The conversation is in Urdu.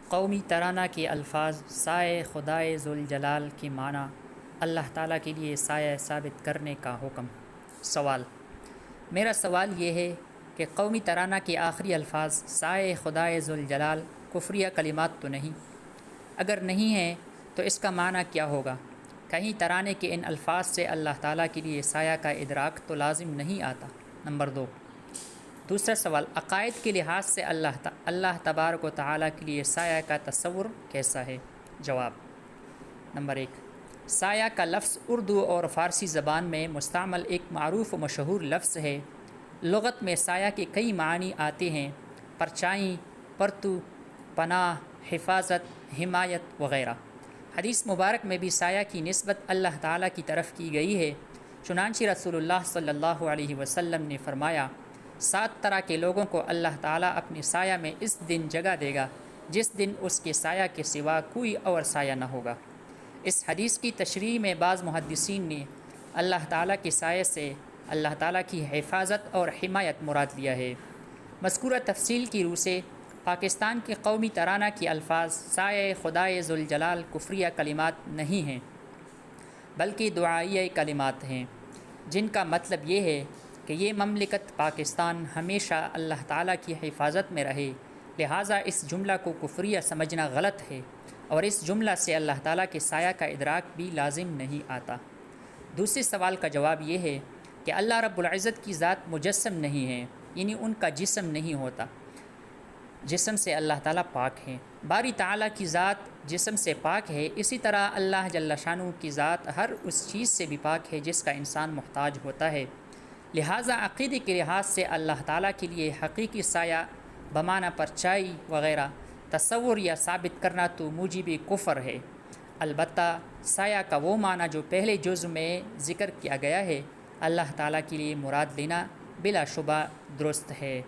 قومی ترانہ کے الفاظ سائے خدائے ذوالجلال کے معنی اللہ تعالیٰ کے لیے سایہ ثابت کرنے کا حکم۔ سوال، میرا سوال یہ ہے کہ قومی ترانہ کے آخری الفاظ سائے خدائے ذوالجلال کفریہ کلمات تو نہیں؟ اگر نہیں ہیں تو اس کا معنی کیا ہوگا؟ کہیں ترانے کے ان الفاظ سے اللہ تعالیٰ کے لیے سایہ کا ادراک تو لازم نہیں آتا؟ نمبر 2، دوسرا سوال، عقائد کے لحاظ سے اللہ تبارک و تعالیٰ کے لیے سایہ کا تصور کیسا ہے؟ جواب، نمبر 1، سایہ کا لفظ اردو اور فارسی زبان میں مستعمل ایک معروف و مشہور لفظ ہے۔ لغت میں سایہ کے کئی معنی آتے ہیں: پرچھائی، پرتو، پناہ، حفاظت، حمایت وغیرہ۔ حدیث مبارک میں بھی سایہ کی نسبت اللہ تعالیٰ کی طرف کی گئی ہے۔ چنانچہ رسول اللہ صلی اللہ علیہ وسلم نے فرمایا، 7 طرح کے لوگوں کو اللہ تعالیٰ اپنے سایہ میں اس دن جگہ دے گا جس دن اس کے سایہ کے سوا کوئی اور سایہ نہ ہوگا۔ اس حدیث کی تشریح میں بعض محدثین نے اللہ تعالیٰ کے سایہ سے اللہ تعالیٰ کی حفاظت اور حمایت مراد لیا ہے۔ مذکورہ تفصیل کی روح سے پاکستان کے قومی ترانہ کے الفاظ سایہ خدائے ذوالجلال کفریہ کلمات نہیں ہیں، بلکہ دعائیہ کلمات ہیں، جن کا مطلب یہ ہے کہ یہ مملکت پاکستان ہمیشہ اللہ تعالیٰ کی حفاظت میں رہے، لہٰذا اس جملہ کو کفریہ سمجھنا غلط ہے، اور اس جملہ سے اللہ تعالیٰ کے سایہ کا ادراک بھی لازم نہیں آتا۔ دوسرے سوال کا جواب یہ ہے کہ اللہ رب العزت کی ذات مجسم نہیں ہے، یعنی ان کا جسم نہیں ہوتا، جسم سے اللہ تعالیٰ پاک ہیں۔ باری تعالیٰ کی ذات جسم سے پاک ہے، اسی طرح اللہ جل شانہ کی ذات ہر اس چیز سے بھی پاک ہے جس کا انسان محتاج ہوتا ہے۔ لہٰذا عقیدے کے لحاظ سے اللہ تعالیٰ کے لیے حقیقی سایہ بمعنی پرچھائی وغیرہ تصور یا ثابت کرنا تو موجب کفر ہے۔ البتہ سایہ کا وہ معنی جو پہلے جزء میں ذکر کیا گیا ہے، اللہ تعالیٰ کے لیے مراد لینا بلا شبہ درست ہے۔